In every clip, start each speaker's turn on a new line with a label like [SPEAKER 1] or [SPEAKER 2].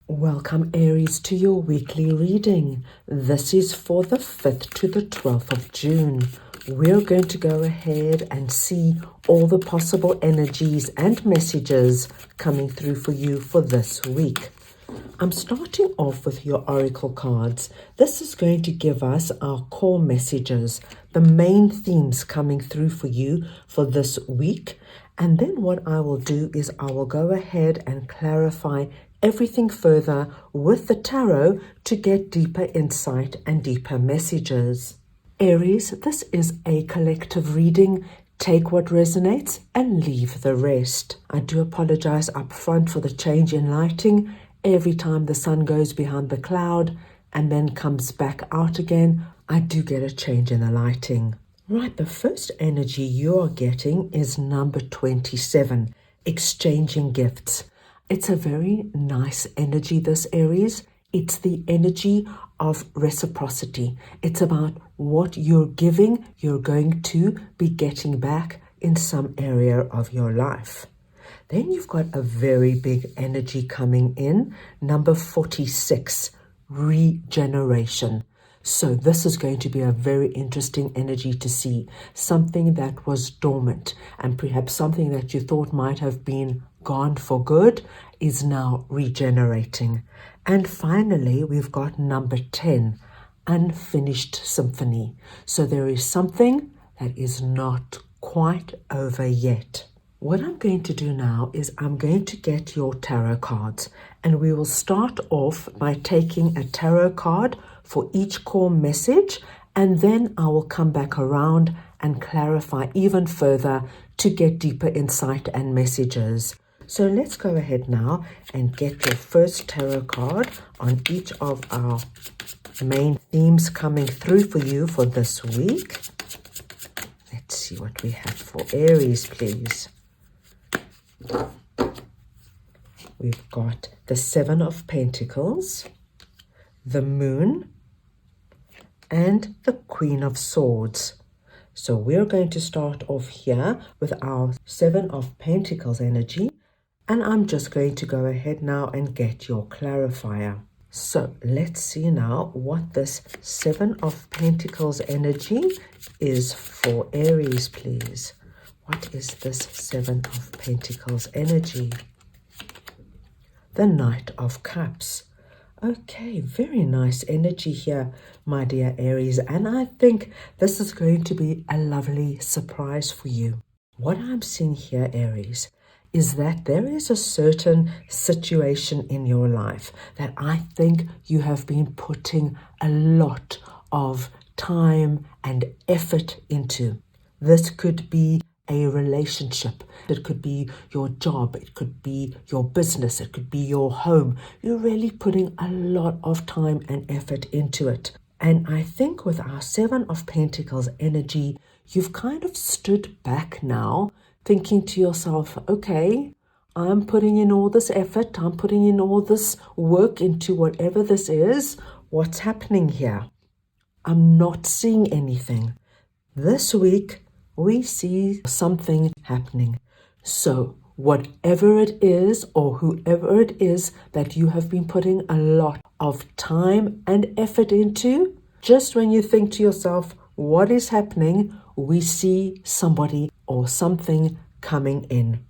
[SPEAKER 1] Welcome Aries to your weekly reading. This is for the 5th to the 12th of June. We're going to go ahead and see all the possible energies and messages coming through for you for this week. I'm starting off with your oracle cards. This is going to give us our core messages, the main themes coming through for you for this week. And then what I will do is I will go ahead and clarify everything further with the tarot to get deeper insight and deeper messages. Aries, this is a collective reading. Take what resonates and leave the rest. I do apologize up front for the change in lighting. Every time the sun goes behind the cloud and then comes back out again, I do get a change in the lighting. Right, the first energy you are getting is number 27, exchanging gifts. It's a very nice energy, this Aries. It's the energy of reciprocity. It's about what you're giving, you're going to be getting back in some area of your life. Then you've got a very big energy coming in, number 46, regeneration. So this is going to be a very interesting energy to see. Something that was dormant and perhaps something that you thought might have been gone for good is now regenerating. And finally, we've got number 10, unfinished symphony. So there is something that is not quite over yet. What I'm going to do now is I'm going to get your tarot cards, and we will start off by taking a tarot card for each core message, and then I will come back around and clarify even further to get deeper insight and messages. So let's go ahead now and get your first tarot card on each of our main themes coming through for you for this week. Let's see what we have for Aries, please. We've got the 7 of Pentacles, the Moon, and the Queen of Swords. So we're going to start off here with our 7 of Pentacles energy, and I'm just going to go ahead now and get your clarifier. So let's see now what this 7 of Pentacles energy is for Aries, please. What is this 7 of Pentacles energy? The Knight of Cups. Okay, very nice energy here, my dear Aries. And I think this is going to be a lovely surprise for you. What I'm seeing here, Aries, is that there is a certain situation in your life that I think you have been putting a lot of time and effort into. This could be a relationship, it could be your job, it could be your business, it could be your home. You're really putting a lot of time and effort into it. And I think with our 7 of Pentacles energy, you've kind of stood back now, thinking to yourself, okay, I'm putting in all this effort, I'm putting in all this work into whatever this is. What's happening here? I'm not seeing anything. This week, we see something happening. So whatever it is or whoever it is that you have been putting a lot of time and effort into, just when you think to yourself, what is happening? We see somebody or something coming in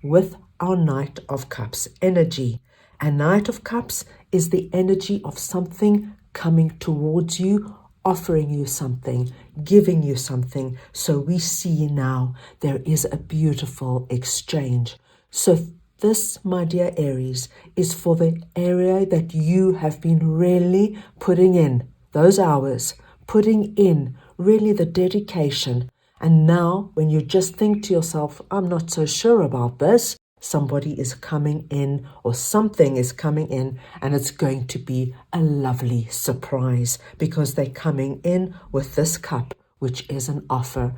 [SPEAKER 1] with our Knight of Cups energy. And Knight of Cups is the energy of something coming towards you, offering you something, giving you something. So we see now there is a beautiful exchange. So this, my dear Aries, is for the area that you have been really putting in those hours, putting in really the dedication. And now when you just think to yourself, I'm not so sure about this, somebody is coming in or something is coming in, and it's going to be a lovely surprise because they're coming in with this cup, which is an offer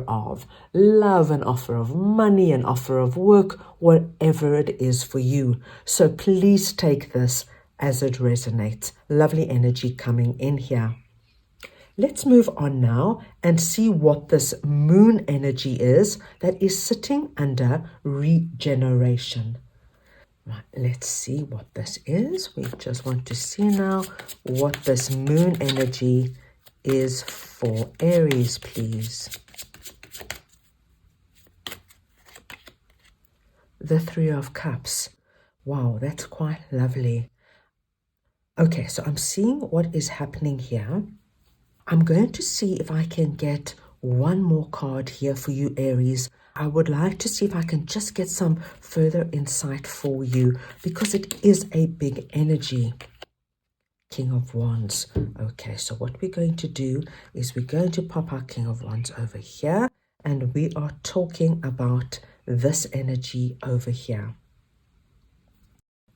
[SPEAKER 1] of love, an offer of money, an offer of work, whatever it is for you. So please take this as it resonates. Lovely energy coming in here. Let's move on now and see what this moon energy is that is sitting under regeneration. Right, let's see what this is. We just want to see now what this moon energy is for Aries, please. The Three of Cups. Wow, that's quite lovely. Okay, so I'm seeing what is happening here. I'm going to see if I can get one more card here for you, Aries. I would like to see if I can just get some further insight for you because it is a big energy. King of Wands. Okay, so what we're going to do is we're going to pop our King of Wands over here, and we are talking about this energy over here.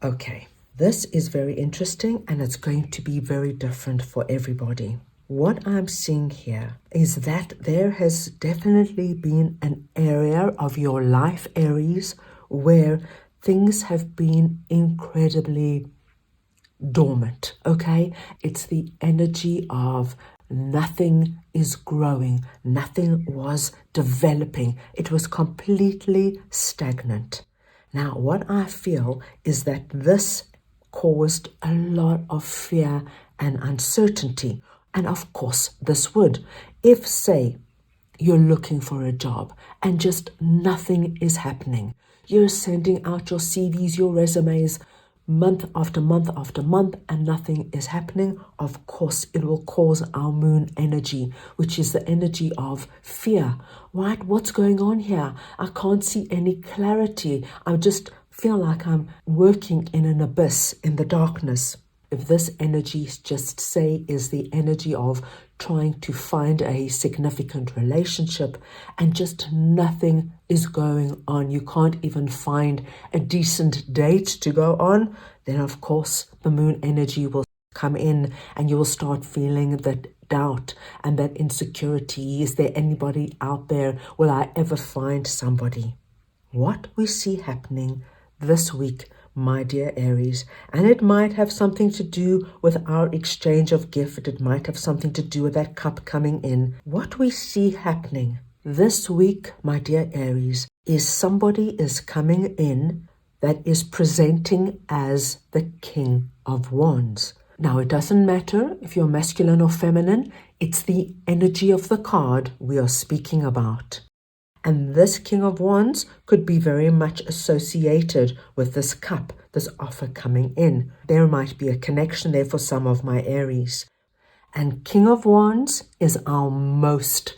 [SPEAKER 1] Okay, this is very interesting and it's going to be very different for everybody. What I'm seeing here is that there has definitely been an area of your life, Aries, where things have been incredibly dormant, okay? It's the energy of nothing is growing, nothing was developing. It was completely stagnant. Now, what I feel is that this caused a lot of fear and uncertainty. And of course, this would. If, say, you're looking for a job and just nothing is happening, you're sending out your CVs, your resumes, month after month after month, and nothing is happening, of course, it will cause our moon energy, which is the energy of fear. Right? What's going on here? I can't see any clarity. I just feel like I'm working in an abyss in the darkness. If this energy, just say, is the energy of trying to find a significant relationship and just nothing is going on, you can't even find a decent date to go on, then of course the moon energy will come in and you will start feeling that doubt and that insecurity. Is there anybody out there? Will I ever find somebody? What we see happening this week, my dear Aries, and it might have something to do with our exchange of gift. It might have something to do with that cup coming in. What we see happening this week, my dear Aries, is somebody is coming in that is presenting as the King of Wands. Now, it doesn't matter if you're masculine or feminine. It's the energy of the card we are speaking about. And this King of Wands could be very much associated with this cup, this offer coming in. There might be a connection there for some of my Aries. And King of Wands is our most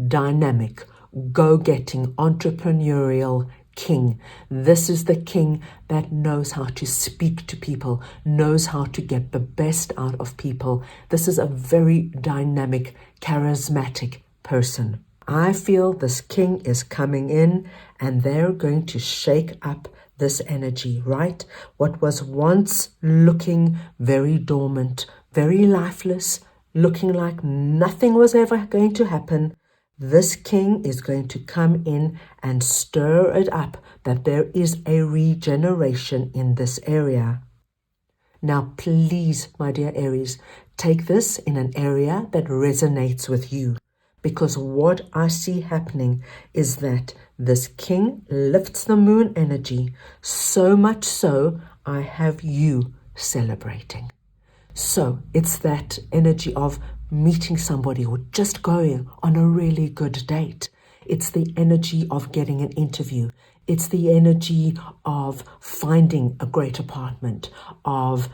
[SPEAKER 1] dynamic, go-getting, entrepreneurial king. This is the king that knows how to speak to people, knows how to get the best out of people. This is a very dynamic, charismatic person. I feel this king is coming in and they're going to shake up this energy, right? What was once looking very dormant, very lifeless, looking like nothing was ever going to happen, this king is going to come in and stir it up that there is a regeneration in this area. Now, please, my dear Aries, take this in an area that resonates with you. Because what I see happening is that this king lifts the moon energy, so much so I have you celebrating. So it's that energy of meeting somebody or just going on a really good date. It's the energy of getting an interview. It's the energy of finding a great apartment, of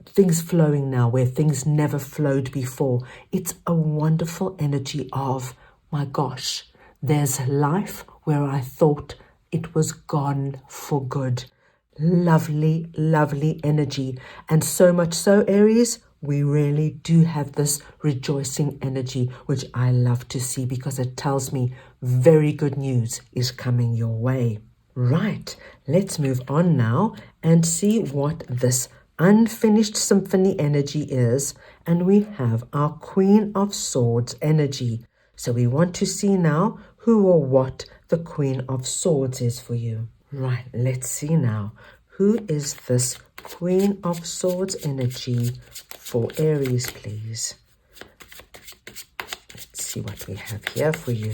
[SPEAKER 1] things flowing now where things never flowed before. It's a wonderful energy of, my gosh, there's life where I thought it was gone for good. Lovely, lovely energy. And so much so, Aries, we really do have this rejoicing energy, which I love to see because it tells me very good news is coming your way. Right, let's move on now and see what this unfinished symphony energy is. And we have our Queen of Swords energy. So we want to see now who or what the Queen of Swords is for you. Right, let's see now. Who is this Queen of Swords energy for Aries, please? Let's see what we have here for you.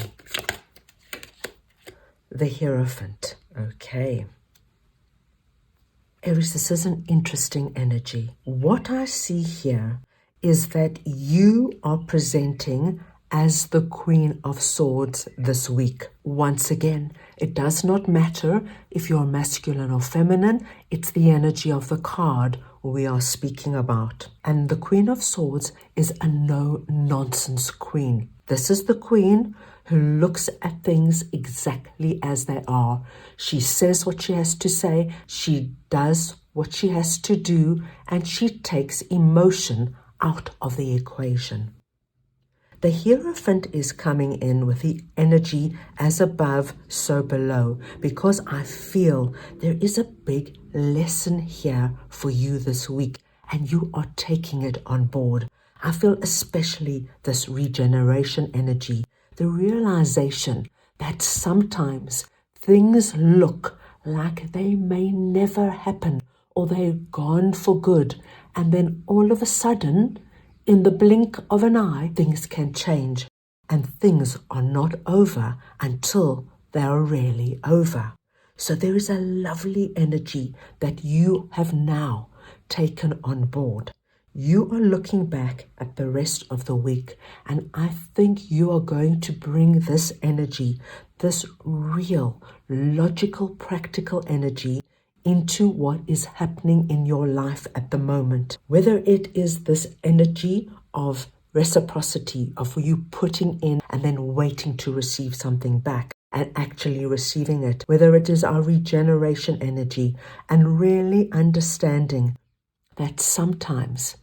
[SPEAKER 1] The Hierophant. Okay. Aries, this is an interesting energy. What I see here is that you are presenting as the Queen of Swords this week. Once again, it does not matter if you're masculine or feminine, it's the energy of the card we are speaking about. And the Queen of Swords is a no-nonsense queen. This is the queen who looks at things exactly as they are. She says what she has to say, she does what she has to do, and she takes emotion out of the equation. The Hierophant is coming in with the energy as above, so below, because I feel there is a big lesson here for you this week, and you are taking it on board. I feel especially this regeneration energy, the realization that sometimes things look like they may never happen or they're gone for good, and then all of a sudden, in the blink of an eye, things can change, and things are not over until they are really over. So there is a lovely energy that you have now taken on board. You are looking back at the rest of the week, and I think you are going to bring this energy, this real, logical, practical energy into what is happening in your life at the moment. Whether it is this energy of reciprocity, of you putting in and then waiting to receive something back and actually receiving it, whether it is our regeneration energy and really understanding that sometimes,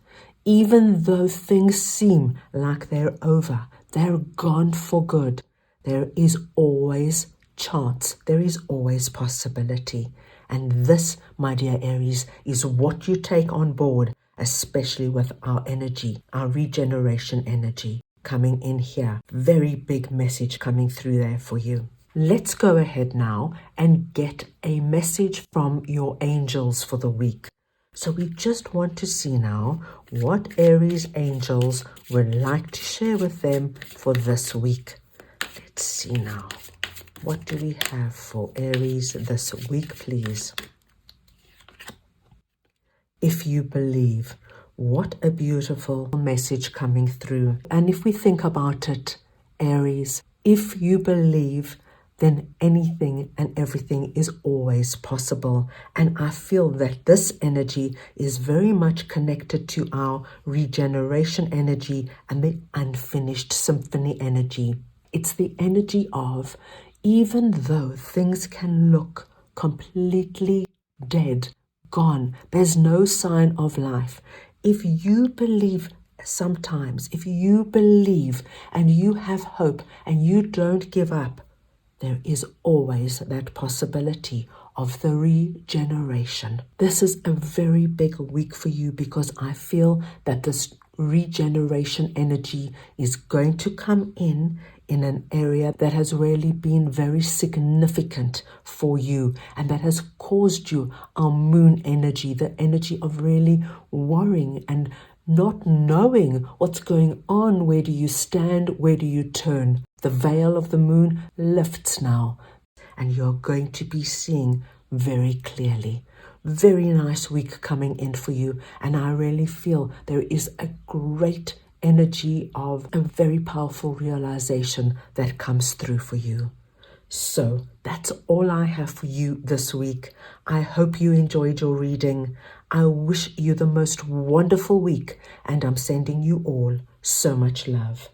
[SPEAKER 1] even though things seem like they're over, they're gone for good, there is always chance, there is always possibility. And this, my dear Aries, is what you take on board, especially with our energy, our regeneration energy coming in here. Very big message coming through there for you. Let's go ahead now and get a message from your angels for the week. So we just want to see now what Aries angels would like to share with them for this week. Let's see now. What do we have for Aries this week, please? If you believe, what a beautiful message coming through. And if we think about it, Aries, if you believe, then anything and everything is always possible. And I feel that this energy is very much connected to our regeneration energy and the unfinished symphony energy. It's the energy of, even though things can look completely dead, gone, there's no sign of life. If you believe sometimes, if you believe and you have hope and you don't give up, there is always that possibility of the regeneration. This is a very big week for you because I feel that this regeneration energy is going to come in an area that has really been very significant for you and that has caused you our moon energy, the energy of really worrying and not knowing what's going on. Where do you stand? Where do you turn? The veil of the moon lifts now, and you're going to be seeing very clearly. Very nice week coming in for you, and I really feel there is a great energy of a very powerful realization that comes through for you. So that's all I have for you this week. I hope you enjoyed your reading. I wish you the most wonderful week, and I'm sending you all so much love.